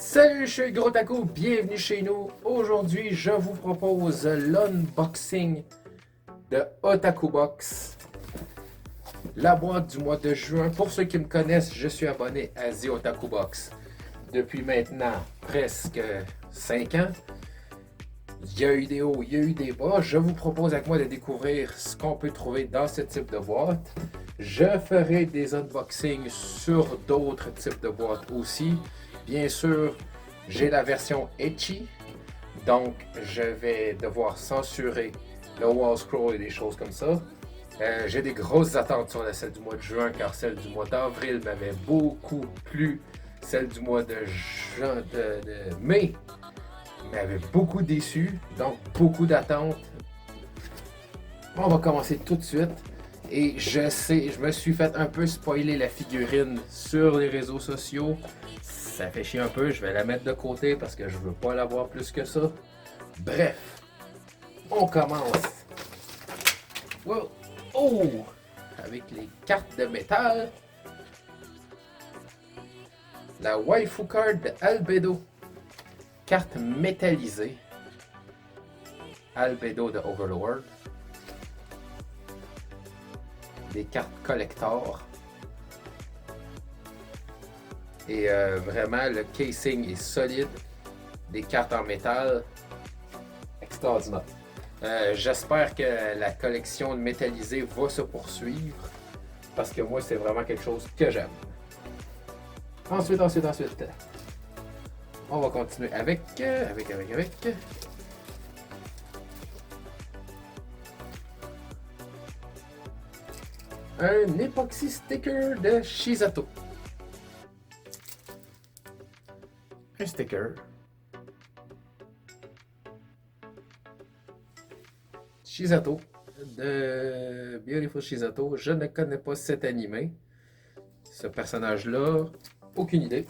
Salut, je suis Gros Taco, bienvenue chez nous. Aujourd'hui, je vous propose l'unboxing de Otaku Box, la boîte du mois de juin. Pour ceux qui me connaissent, je suis abonné à The Otaku Box depuis maintenant presque 5 ans. Il y a eu des hauts, il y a eu des bas. Je vous propose avec moi de découvrir ce qu'on peut trouver dans ce type de boîte. Je ferai des unboxings sur d'autres types de boîtes aussi. Bien sûr, j'ai la version Ecchi, donc je vais devoir censurer le wall scroll et des choses comme ça. J'ai des grosses attentes sur celle du mois de juin, car celle du mois d'avril m'avait beaucoup plu. Celle du mois de mai m'avait beaucoup déçu, donc beaucoup d'attentes. On va commencer tout de suite. Et je sais, je me suis fait un peu spoiler la figurine sur les réseaux sociaux. Ça fait chier un peu, je vais la mettre de côté parce que je veux pas la voir plus que ça. Bref, on commence. Wow. Oh! Avec les cartes de métal. La waifu card de Albedo. Carte métallisée. Albedo de Overlord. Des cartes collector. Et vraiment, le casing est solide. Des cartes en métal. Extraordinaire. J'espère que la collection de métallisés va se poursuivre. Parce que moi, c'est vraiment quelque chose que j'aime. Ensuite. On va continuer avec. Un epoxy sticker de Shizato. Un sticker. Shizato. De Beautiful Shizato. Je ne connais pas cet animé. Ce personnage-là, aucune idée.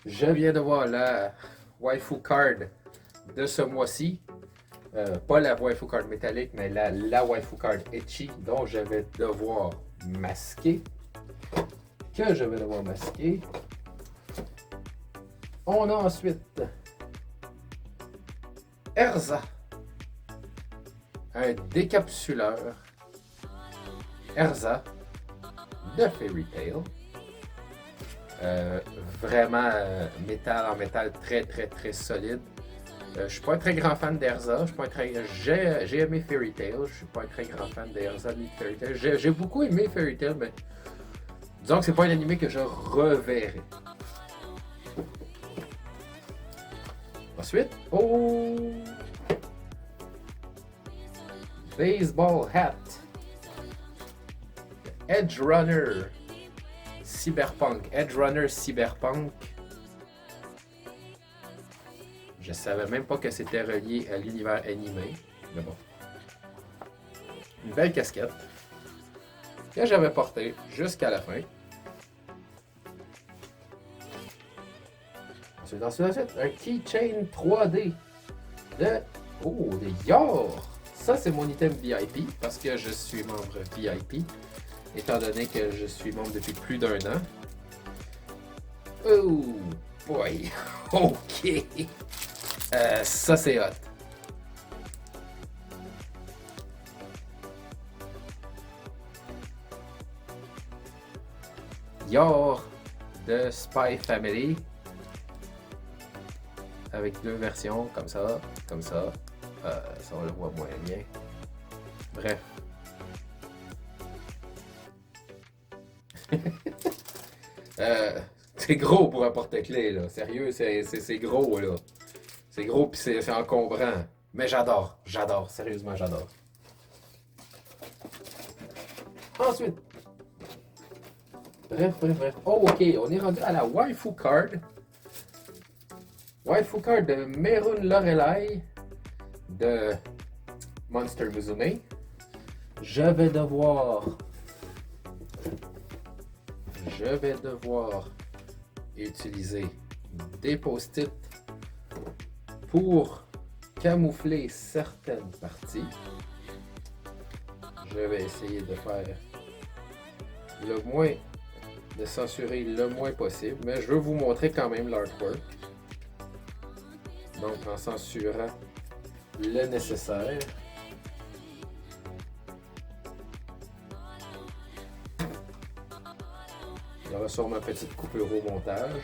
Je viens de voir la waifu card de ce mois-ci. Pas la waifu card métallique, mais la waifu card Ecchi, dont je vais devoir masquer. On a ensuite Erza, un décapsuleur Erza de Fairy Tail. Vraiment métal en métal très solide. Je suis pas un très grand fan d'Erza. J'ai aimé Fairy Tail. Je suis pas un très grand fan d'Erza ni de Fairy Tail. J'ai beaucoup aimé Fairy Tail, mais disons que c'est pas un animé que je reverrai. Ensuite, baseball hat. Edge Runner Cyberpunk. Je savais même pas que c'était relié à l'univers animé. Mais bon. Une belle casquette que j'avais portée jusqu'à la fin. Ensuite, un keychain 3D de Yor. Ça, c'est mon item VIP parce que je suis membre VIP. Étant donné que je suis membre depuis plus d'1 an. Oh boy! Ok! Ça c'est hot. Yor de Spy Family. Avec deux versions, comme ça. Ça on le voit moins bien. Bref. C'est gros pour un porte-clés, là. Sérieux, c'est gros, là. C'est gros pis c'est encombrant. Mais j'adore. Sérieusement, j'adore. Ensuite. Bref. Oh, ok. On est rendu à la waifu card. Waifu card de Merun Lorelai de Monster Musume. Je vais devoir utiliser des post-it pour camoufler certaines parties. Je vais essayer de faire le moins de censurer le moins possible, mais je veux vous montrer quand même l'artwork. Donc en censurant le nécessaire. Il y aura sûrement une petite coupure au montage.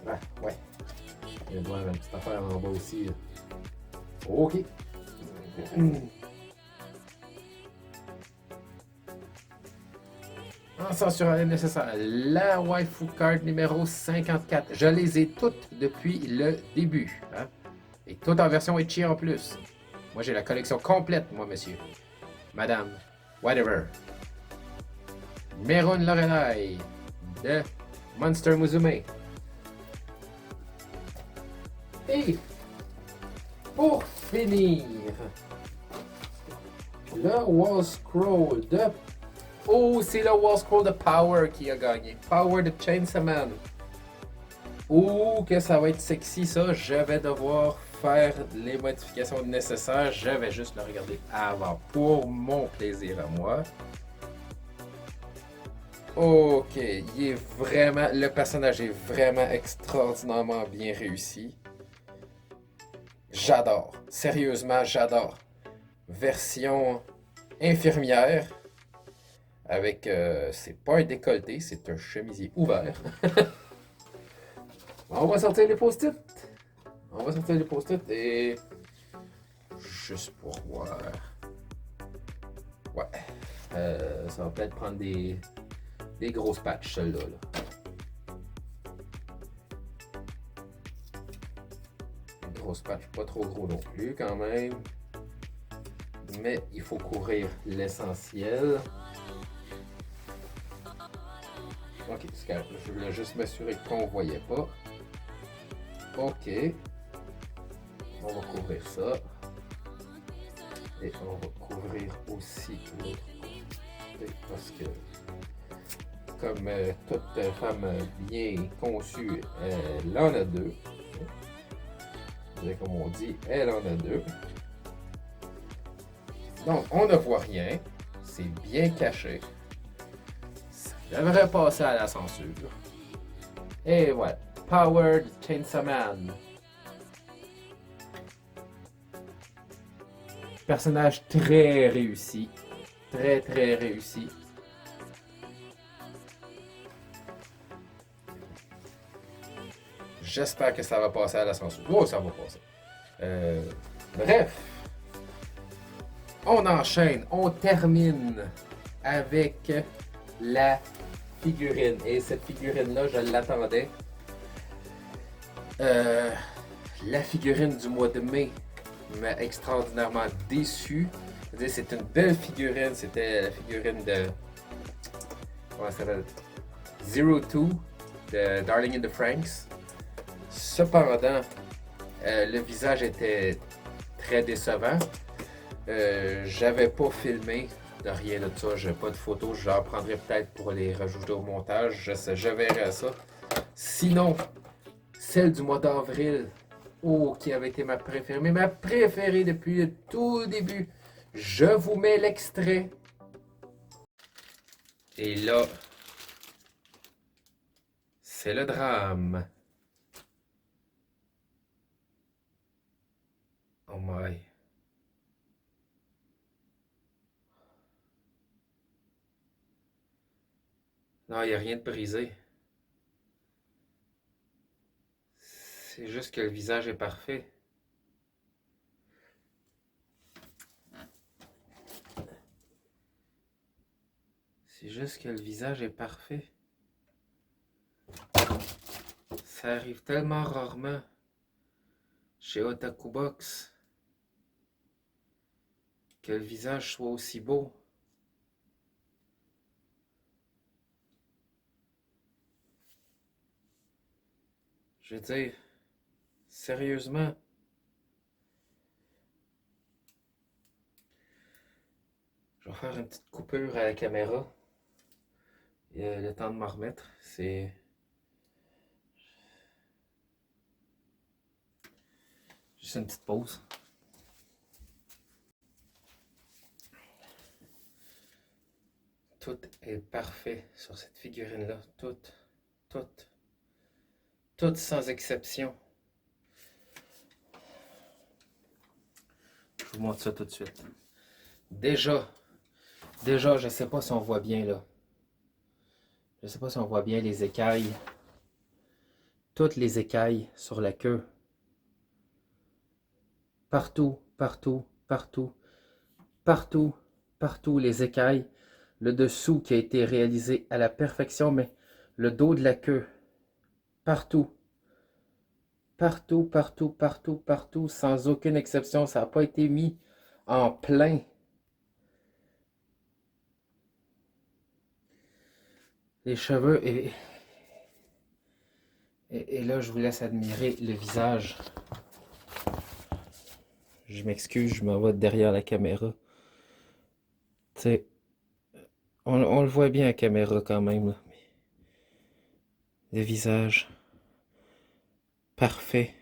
Ah, ouais. Il doit y avoir une petite affaire en bas aussi. Là. OK. En censurant le nécessaire, la waifu card numéro 54. Je les ai toutes depuis le début. Hein? Et toutes en version Ecchi en plus. Moi, j'ai la collection complète, moi, monsieur. Madame, whatever. Merun Lorelai de Monster Musume. Et pour finir, le Wall Scroll de... Oh, c'est le Wall Scroll de Power qui a gagné. Power de Chainsaw Man. Oh, que ça va être sexy ça. Je vais devoir faire les modifications nécessaires. Je vais juste le regarder avant pour mon plaisir à moi. Ok, il est vraiment... Le personnage est vraiment extraordinairement bien réussi. J'adore. Sérieusement, j'adore. Version infirmière. Avec... c'est pas un décolleté, c'est un chemisier ouvert. On va sortir les post-it. On va sortir les post-it et... Juste pour voir... Ouais. Ça va peut-être prendre des grosses patchs, celle-là. Des grosses patchs, pas trop gros non plus, quand même. Mais il faut couvrir l'essentiel. Ok, je voulais juste m'assurer qu'on ne voyait pas. Ok. On va couvrir ça. Et on va couvrir aussi l'autre côté parce que comme toute femme bien conçue, elle en a deux. Comme on dit, elle en a deux. Donc, on ne voit rien. C'est bien caché. Ça devrait passer à la censure. Et voilà. Powered Chainsaw Man. Personnage très réussi. Très, très réussi. J'espère que ça va passer à la censure. Oh, ça va passer. Bref. On enchaîne. On termine avec la figurine. Et cette figurine-là, je l'attendais. La figurine du mois de mai m'a extraordinairement déçu. C'est une belle figurine. C'était la figurine de... Comment ça s'appelle? Zero Two de Darling in the Franxx. Cependant, le visage était très décevant. J'avais pas filmé de rien de ça. J'ai pas de photos. Je en prendrai peut-être pour les rajouter au montage. Je verrai ça. Sinon, celle du mois d'avril, oh, qui avait été ma préférée, mais ma préférée depuis le tout début. Je vous mets l'extrait. Et là, c'est le drame. Oh my. Non, il n'y a rien de brisé. C'est juste que le visage est parfait. C'est juste que le visage est parfait. Ça arrive tellement rarement chez Otaku Box que le visage soit aussi beau. Je veux dire, sérieusement. Je vais faire une petite coupure à la caméra. Le temps de m'en remettre. C'est... Juste une petite pause. Tout est parfait sur cette figurine-là. Tout, sans exception. Je vous montre ça tout de suite. Déjà, je sais pas si on voit bien là. Je sais pas si on voit bien les écailles. Toutes les écailles sur la queue. Partout, les écailles. Le dessous qui a été réalisé à la perfection, mais le dos de la queue. Partout, sans aucune exception. Ça n'a pas été mis en plein. Les cheveux et là, je vous laisse admirer le visage. Je m'excuse, je m'en vais derrière la caméra. Tu sais, on le voit bien à la caméra quand même, là. Le visage. Parfait.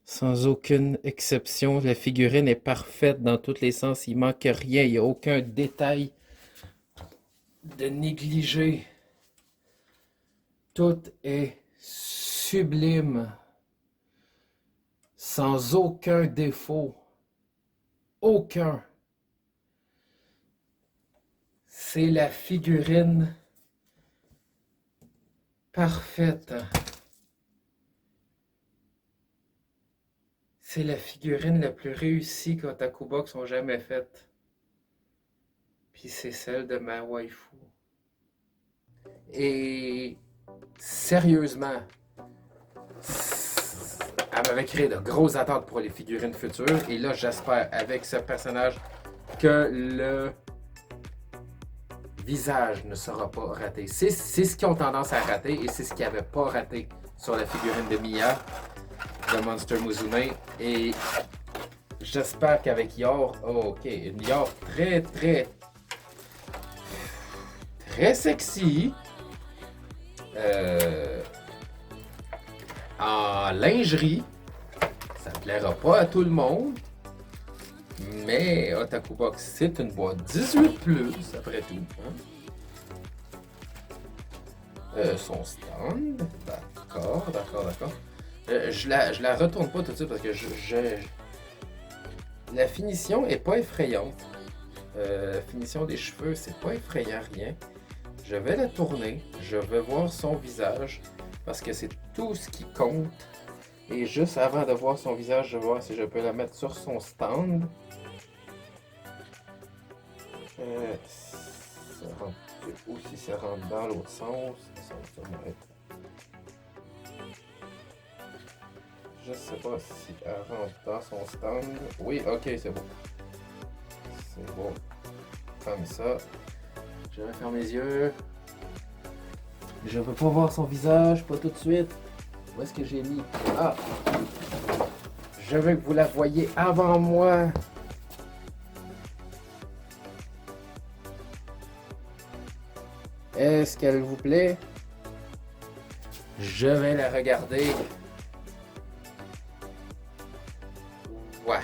Sans aucune exception, la figurine est parfaite dans tous les sens. Il manque rien, il n'y a aucun détail de négligé. Tout est sublime. Sans aucun défaut. Aucun. C'est la figurine parfaite. C'est la figurine la plus réussie qu'Otaku Box ont jamais faite. Puis c'est celle de ma waifu. Et sérieusement, elle m'avait créé de grosses attentes pour les figurines futures. Et là, j'espère avec ce personnage que le visage ne sera pas raté. C'est ce qu'ils ont tendance à rater et c'est ce qu'ils n'avaient pas raté sur la figurine de Miya de Monster Musume. Et j'espère qu'avec Yor, une Yor très sexy, en lingerie. Ça ne plaira pas à tout le monde, mais Otaku Box, c'est une boîte 18+, après tout. Hein? Son stand, d'accord. Je la retourne pas tout de suite parce que la finition est pas effrayante. La finition des cheveux, c'est pas effrayant, rien. Je vais la tourner, je vais voir son visage parce que c'est tout ce qui compte. Et juste avant de voir son visage, je vais voir si je peux la mettre sur son stand. Ça rentre, ou si ça rentre dans l'autre sens. Ça va être... Je sais pas si elle rentre dans son stand. Oui, ok, c'est bon. C'est bon. Comme ça. Je vais fermer les yeux. Je veux pas voir son visage, pas tout de suite. Où est-ce que j'ai mis? Ah! Je veux que vous la voyiez avant moi. Est-ce qu'elle vous plaît? Je vais la regarder. Ouais.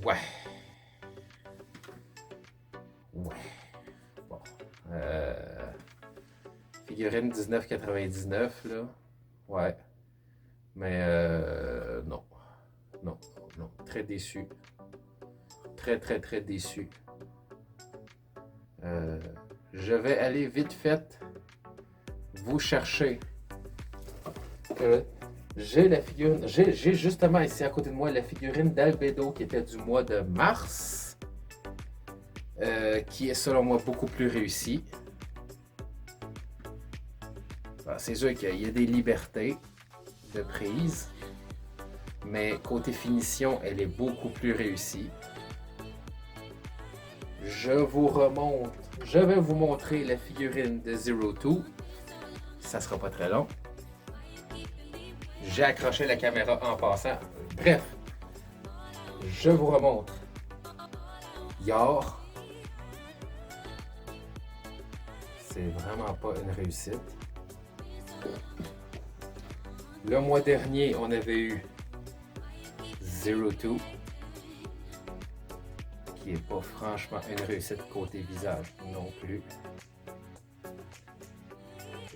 Ouais. Bon. Figurine 19,99 là. Ouais. Mais non. Très déçu. Très déçu. Je vais aller vite fait vous chercher. J'ai la figurine. J'ai justement ici à côté de moi la figurine d'Albedo qui était du mois de mars. Qui est selon moi beaucoup plus réussie. C'est sûr qu'il y a des libertés de prise. Mais côté finition, elle est beaucoup plus réussie. Je vais vous montrer la figurine de Zero Two. Ça sera pas très long. J'ai accroché la caméra en passant. Bref, je vous remontre Yor. C'est vraiment pas une réussite. Le mois dernier, on avait eu Zero Two, qui n'est pas franchement une réussite côté visage non plus.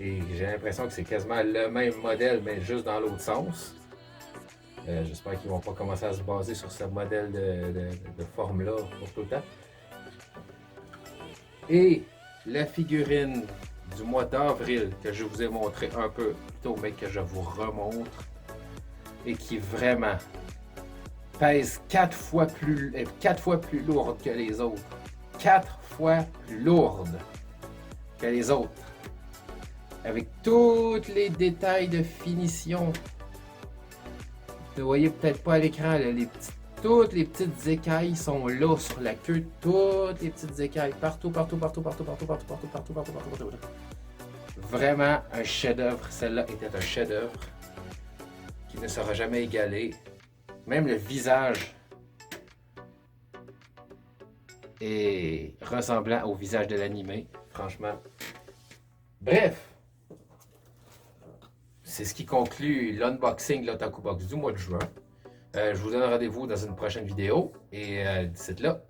Et j'ai l'impression que c'est quasiment le même modèle, mais juste dans l'autre sens. J'espère qu'ils ne vont pas commencer à se baser sur ce modèle de forme-là pour tout le temps. Et la figurine du mois d'avril que je vous ai montré un peu plus tôt, mais que je vous remontre, et qui vraiment pèse 4 fois plus lourde que les autres. 4 fois plus lourde que les autres. Avec tous les détails de finition. Vous ne voyez peut-être pas à l'écran, toutes les petites écailles sont là sur la queue. Toutes les petites écailles. Partout. Vraiment un chef-d'œuvre. Celle-là était un chef-d'œuvre qui ne sera jamais égalé. Même le visage est ressemblant au visage de l'animé. Franchement. Bref. C'est ce qui conclut l'unboxing de l'Otaku Box du mois de juin. Je vous donne rendez-vous dans une prochaine vidéo. Et d'ici là,